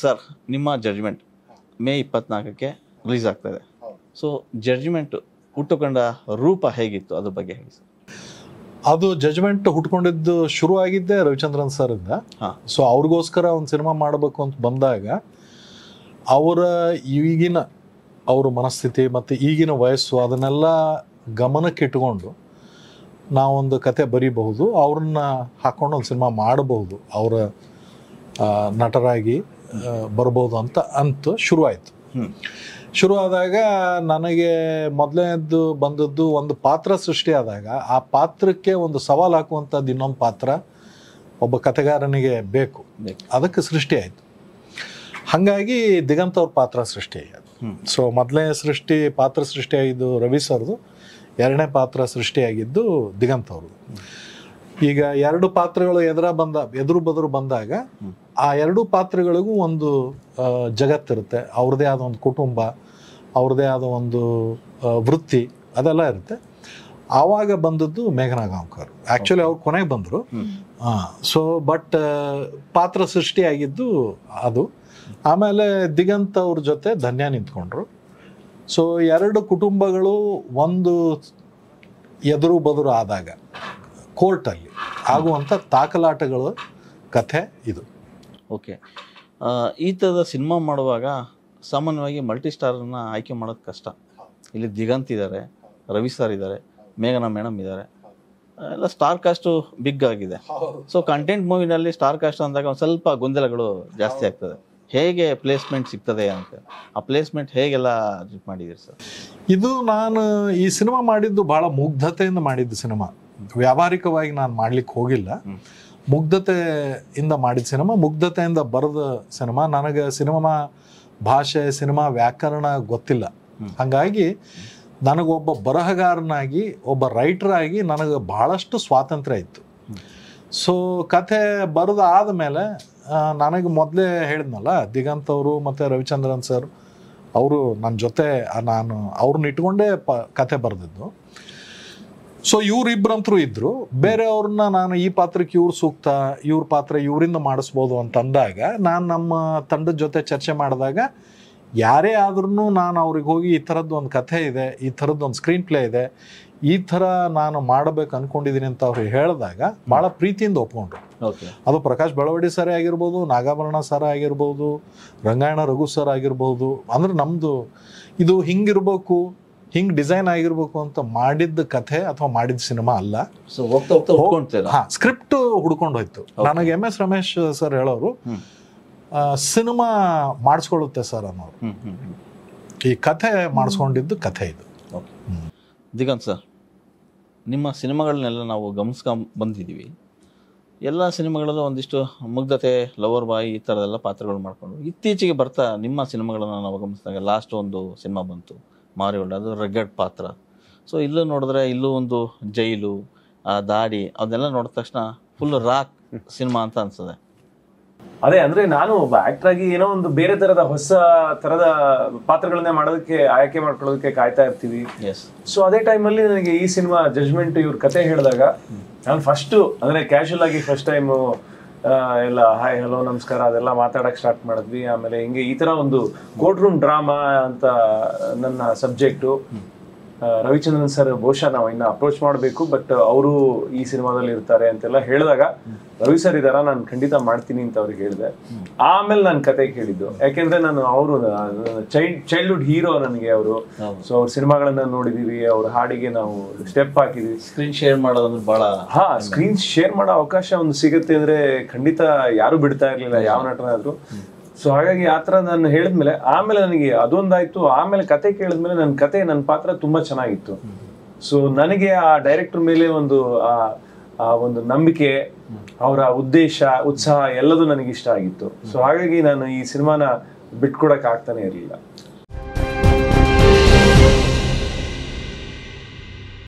Sir, ನಿಮ್ಮ judgment May 24ಕ್ಕೆ release ಆಗ್ತಾಯಿದೆ. So judgment ಹುಟ್ಟುಕೊಂಡ ರೂಪ ಹೇಗಿತ್ತು, ಅದ್ರ ಬಗ್ಗೆ ಹೇಳಿ ಸರ್. ಅದು ಜಡ್ಜ್ಮೆಂಟ್ ಹುಟ್ಕೊಂಡಿದ್ದು ಶುರು ಆಗಿದ್ದೆ ರವಿಚಂದ್ರನ್ ಸರ್ ಇಂದ. ಸೊ ಅವ್ರಿಗೋಸ್ಕರ ಒಂದು ಸಿನಿಮಾ ಮಾಡಬೇಕು ಅಂತ ಬಂದಾಗ ಅವ್ರ ಮನಸ್ಥಿತಿ ಮತ್ತು ಈಗಿನ ವಯಸ್ಸು ಅದನ್ನೆಲ್ಲ ಗಮನಕ್ಕೆ ಇಟ್ಕೊಂಡು ನಾವೊಂದು ಕತೆ ಬರೀಬಹುದು, ಅವ್ರನ್ನ ಹಾಕ್ಕೊಂಡು ಒಂದು ಸಿನಿಮಾ ಮಾಡಬಹುದು, ಅವರ ನಟರಾಗಿ ಬರ್ಬೋದು ಅಂತ ಶುರುವಾಯಿತು. ಶುರುವಾದಾಗ ನನಗೆ ಮೊದಲನೇದ್ದು ಬಂದದ್ದು ಒಂದು ಪಾತ್ರ ಸೃಷ್ಟಿ ಆದಾಗ ಆ ಪಾತ್ರಕ್ಕೆ ಒಂದು ಸವಾಲು ಹಾಕುವಂಥದ್ದು ಇನ್ನೊಂದು ಪಾತ್ರ ಒಬ್ಬ ಕಥೆಗಾರನಿಗೆ ಬೇಕು, ಅದಕ್ಕೆ ಸೃಷ್ಟಿ ಆಯಿತು. ಹಾಗಾಗಿ ದಿಗಂತ್ ಅವ್ರ ಪಾತ್ರ ಸೃಷ್ಟಿ ಆಗಿದೆ. ಸೊ ಮೊದಲನೇ ಪಾತ್ರ ಸೃಷ್ಟಿಯಾಗಿದ್ದು ರವಿ ಸರ್ದು, ಎರಡನೇ ಪಾತ್ರ ಸೃಷ್ಟಿಯಾಗಿದ್ದು ದಿಗಂತ್ ಅವ್ರದ್ದು. ಈಗ ಎರಡು ಪಾತ್ರಗಳು ಎದುರು ಬದುರು ಬಂದಾಗ ಆ ಎರಡು ಪಾತ್ರಗಳಿಗೂ ಒಂದು ಜಗತ್ತಿರುತ್ತೆ, ಅವ್ರದ್ದೇ ಆದ ಒಂದು ಕುಟುಂಬ, ಅವ್ರದ್ದೇ ಆದ ಒಂದು ವೃತ್ತಿ, ಅದೆಲ್ಲ ಇರುತ್ತೆ. ಆವಾಗ ಬಂದದ್ದು ಮೇಘನಾ ಗಾಂವ್ಕರ್. ಆ್ಯಕ್ಚುಲಿ ಅವ್ರು ಕೊನೆಗೆ ಬಂದರು. ಸೊ ಬಟ್ ಪಾತ್ರ ಸೃಷ್ಟಿಯಾಗಿದ್ದು ಅದು. ಆಮೇಲೆ ದಿಗಂತ್ ಅವ್ರ ಜೊತೆ ಧನ್ಯ ನಿಂತ್ಕೊಂಡ್ರು. ಸೊ ಎರಡು ಕುಟುಂಬಗಳು ಒಂದು ಎದುರು ಬದುರು ಆದಾಗ ಕೋರ್ಟಲ್ಲಿ ಆಗುವಂಥ ತಾಕಲಾಟಗಳ ಕಥೆ ಇದು. ಓಕೆ, ಈ ಥರದ ಸಿನಿಮಾ ಮಾಡುವಾಗ ಸಾಮಾನ್ಯವಾಗಿ ಮಲ್ಟಿ ಸ್ಟಾರನ್ನ ಆಯ್ಕೆ ಮಾಡೋದು ಕಷ್ಟ. ಇಲ್ಲಿ ದಿಗಂತ್ ಇದ್ದಾರೆ, ರವಿ ಸರ್ ಇದ್ದಾರೆ, ಮೇಘನಾ ಮೇಡಮ್ ಇದ್ದಾರೆ, ಎಲ್ಲ ಸ್ಟಾರ್ ಕಾಸ್ಟು ಬಿಗ್ ಆಗಿದೆ. ಸೊ ಕಂಟೆಂಟ್ ಮೂವಿನಲ್ಲಿ ಸ್ಟಾರ್ ಕಾಸ್ಟ್ ಅಂದಾಗ ಒಂದು ಸ್ವಲ್ಪ ಗೊಂದಲಗಳು ಜಾಸ್ತಿ ಆಗ್ತದೆ. ಹೇಗೆ ಪ್ಲೇಸ್ಮೆಂಟ್ ಸಿಗ್ತದೆ ಅಂತ, ಆ ಪ್ಲೇಸ್ಮೆಂಟ್ ಹೇಗೆಲ್ಲ ಮಾಡಿದ್ದೀರಿ ಸರ್? ಇದು ನಾನು ಈ ಸಿನಿಮಾ ಮಾಡಿದ್ದು ಭಾಳ ಮುಗ್ಧತೆಯಿಂದ ಮಾಡಿದ್ದು ಸಿನಿಮಾ. ವ್ಯಾವಹಾರಿಕವಾಗಿ ನಾನು ಮಾಡ್ಲಿಕ್ಕೆ ಹೋಗಿಲ್ಲ. ಮುಗ್ಧತೆಯಿಂದ ಮಾಡಿದ ಸಿನಿಮಾ, ಮುಗ್ಧತೆಯಿಂದ ಬರೆದ ಸಿನಿಮಾ. ನನಗೆ ಸಿನಿಮಾ ಭಾಷೆ, ಸಿನಿಮಾ ವ್ಯಾಕರಣ ಗೊತ್ತಿಲ್ಲ. ಹಾಗಾಗಿ ನನಗೊಬ್ಬ ಬರಹಗಾರನಾಗಿ, ಒಬ್ಬ ರೈಟರಾಗಿ ನನಗೆ ಭಾಳಷ್ಟು ಸ್ವಾತಂತ್ರ್ಯ ಇತ್ತು. ಸೊ ಕಥೆ ಬರೆದು ಆದಮೇಲೆ ನನಗೆ ಮೊದಲೇ ಹೇಳಿದ್ನಲ್ಲ, ದಿಗಂತ್ ಅವರು ಮತ್ತು ರವಿಚಂದ್ರನ್ ಸರ್ ಅವರು ನನ್ನ ಜೊತೆ ನಾನು ಅವ್ರನ್ನ ಇಟ್ಕೊಂಡೇ ಕಥೆ ಬರೆದಿದ್ದು. ಸೊ ಇವರಿಬ್ಬರಂತರೂ ಇದ್ದರು. ಬೇರೆಯವ್ರನ್ನ ನಾನು ಈ ಪಾತ್ರಕ್ಕೆ ಇವ್ರು ಸೂಕ್ತ, ಇವ್ರ ಪಾತ್ರ ಇವರಿಂದ ಮಾಡಿಸ್ಬೋದು ಅಂತಂದಾಗ ನಾನು ನಮ್ಮ ತಂಡದ ಜೊತೆ ಚರ್ಚೆ ಮಾಡಿದಾಗ ಯಾರೇ ಆದ್ರೂ ನಾನು ಅವ್ರಿಗೆ ಹೋಗಿ ಈ ಥರದ್ದು ಒಂದು ಕಥೆ ಇದೆ, ಈ ಥರದ್ದು ಒಂದು ಸ್ಕ್ರೀನ್ ಪ್ಲೇ ಇದೆ, ಈ ಥರ ನಾನು ಮಾಡಬೇಕು ಅಂದ್ಕೊಂಡಿದ್ದೀನಿ ಅಂತ ಅವ್ರಿಗೆ ಹೇಳಿದಾಗ ಭಾಳ ಪ್ರೀತಿಯಿಂದ ಒಪ್ಕೊಂಡ್ರು. ಅದು ಪ್ರಕಾಶ್ ಬೆಳವಡಿ ಸರೇ ಆಗಿರ್ಬೋದು, ನಾಗಾಭರಣ ಸರ ಆಗಿರ್ಬೋದು, ರಂಗಾಯಣ ರಘು ಸರ್ ಆಗಿರ್ಬೋದು. ಅಂದ್ರೆ ನಮ್ಮದು ಇದು ಹಿಂಗಿರ್ಬೇಕು, ಹಿಂಗೆ ಡಿಸೈನ್ ಆಗಿರ್ಬೇಕು ಅಂತ ಮಾಡಿದ್ದ ಕಥೆ ಅಥವಾ ಮಾಡಿದ ಸಿನಿಮಾ ಅಲ್ಲ. ಸೊ ಹೋಗ್ತಾ ಹೋಗ್ತಾ ಸ್ಕ್ರಿಪ್ಟ್ ಹುಡ್ಕೊಂಡು ಹೋಯ್ತು. ನನಗೆ MS ರಮೇಶ್ ಸರ್ ಹೇಳೋರು, ಸಿನಿಮಾ ಮಾಡಿಸ್ಕೊಳ್ಳುತ್ತೆ ಸರ್ ಅನ್ನೋರು. ಈ ಕಥೆ ಮಾಡಿಸ್ಕೊಂಡಿದ್ದು ಕಥೆ ಇದು. ದಿಗಂತ್ ಸರ್, ನಿಮ್ಮ ಸಿನಿಮಾಗಳನ್ನೆಲ್ಲ ನಾವು ಬಂದಿದ್ದೀವಿ. ಎಲ್ಲ ಸಿನಿಮಾಗಳಲ್ಲೂ ಒಂದಿಷ್ಟು ಮುಗ್ಧತೆ, ಲವರ್ ಬಾಯ್, ಈ ಥರದೆಲ್ಲ ಪಾತ್ರಗಳು ಮಾಡಿಕೊಂಡು ಇತ್ತೀಚೆಗೆ ಬರ್ತಾ ನಿಮ್ಮ ಸಿನಿಮಾಗಳನ್ನು ನಾವು ಗಮನಿಸಿದಾಗ ಲಾಸ್ಟ್ ಒಂದು ಸಿನಿಮಾ ಬಂತು ಮಾರಿಯೋಲ್ಡ್, ಅದು ರಗ್ಗಡ್ ಪಾತ್ರ. ಸೊ ಇಲ್ಲೂ ನೋಡಿದ್ರೆ ಇಲ್ಲೂ ಒಂದು ಜೈಲು, ಆ ದಾಡಿ, ಅದನ್ನೆಲ್ಲ ನೋಡಿದ ತಕ್ಷಣ ಫುಲ್ ರಾಕ್ ಸಿನಿಮಾ ಅಂತ ಅನ್ಸದೆ. ಅದೇ ಅಂದ್ರೆ ನಾನು ಒಬ್ಬ ಆಕ್ಟರ್ ಆಗಿ ಏನೋ ಒಂದು ಬೇರೆ ತರದ ಹೊಸ ತರದ ಪಾತ್ರಗಳನ್ನೇ ಮಾಡೋದಕ್ಕೆ ಆಯ್ಕೆ ಮಾಡ್ಕೊಳ್ಳೋದಕ್ಕೆ ಕಾಯ್ತಾ ಇರ್ತೀವಿ. ಸೊ ಅದೇ ಟೈಮಲ್ಲಿ ನನಗೆ ಈ ಸಿನಿಮಾ ಜಡ್ಜ್ಮೆಂಟ್ ಇವ್ರ ಕತೆ ಹೇಳಿದಾಗ ನಾನು ಫಸ್ಟ್ ಅಂದ್ರೆ ಕ್ಯಾಶುವಲ್ ಆಗಿ ಫಸ್ಟ್ ಟೈಮ್ ಎಲ್ಲ ಹಾಯ್ ಹಲೋ ನಮಸ್ಕಾರ ಅದೆಲ್ಲ ಮಾತಾಡಕ್ ಸ್ಟಾರ್ಟ್ ಮಾಡಿದ್ವಿ. ಆಮೇಲೆ ಹಿಂಗೆ ಈ ತರ ಒಂದು ಕೋರ್ಟ್ ರೂಮ್ ಡ್ರಾಮಾ ಅಂತ ನನ್ನ ಸಬ್ಜೆಕ್ಟು. ರವಿಚಂದ್ರನ್ ಸರ್ ಬಹುಶಃ ನಾವು ಇನ್ನ ಅಪ್ರೋಚ್ ಮಾಡಬೇಕು, ಬಟ್ ಅವರು ಈ ಸಿನಿಮಾದಲ್ಲಿ ಇರ್ತಾರೆ ಅಂತೆಲ್ಲ ಹೇಳಿದಾಗ ರವಿ ಸರ್ ಇದಾರ, ನಾನು ಖಂಡಿತ ಮಾಡ್ತೀನಿ ಅಂತ ಅವ್ರಿಗೆ ಹೇಳಿದೆ. ಆಮೇಲೆ ನಾನು ಕತೆ ಕೇಳಿದ್ದು, ಯಾಕೆಂದ್ರೆ ನಾನು ಅವರು ಚೈಲ್ಡ್ಹುಡ್ ಹೀರೋ ನನಗೆ ಅವರು. ಸೊ ಅವ್ರ ಸಿನಿಮಾಗಳನ್ನ ನೋಡಿದೀವಿ, ಅವ್ರ ಹಾಡಿಗೆ ನಾವು ಸ್ಟೆಪ್ ಹಾಕಿದೀವಿ. ಸ್ಕ್ರೀನ್ ಶೇರ್ ಮಾಡೋದಂದ್ರೆ ಬಹಳ ಸ್ಕ್ರೀನ್ ಶೇರ್ ಮಾಡೋ ಅವಕಾಶ ಒಂದು ಸಿಗುತ್ತೆ ಅಂದ್ರೆ ಖಂಡಿತ ಯಾರು ಬಿಡ್ತಾ ಇರ್ಲಿಲ್ಲ, ಯಾವ ನಟನಾದ್ರು. ಸೊ ಹಾಗಾಗಿ ಆ ಥರ ನಾನು ಹೇಳಿದ್ಮೇಲೆ ಆಮೇಲೆ ನನಗೆ ಅದೊಂದಾಯ್ತು. ಆಮೇಲೆ ಕತೆ ಕೇಳಿದ್ಮೇಲೆ ನನ್ನ ಪಾತ್ರ ತುಂಬಾ ಚೆನ್ನಾಗಿತ್ತು. ಸೊ ನನಗೆ ಆ ಡೈರೆಕ್ಟರ್ ಮೇಲೆ ಒಂದು ನಂಬಿಕೆ, ಅವರ ಉದ್ದೇಶ, ಉತ್ಸಾಹ ಎಲ್ಲದೂ ನನಗೆ ಇಷ್ಟ ಆಗಿತ್ತು. ಸೊ ಹಾಗಾಗಿ ನಾನು ಈ ಸಿನಿಮಾನ ಬಿಟ್ಕೊಡಕ್ ಆಗ್ತಾನೆ ಇರಲಿಲ್ಲ.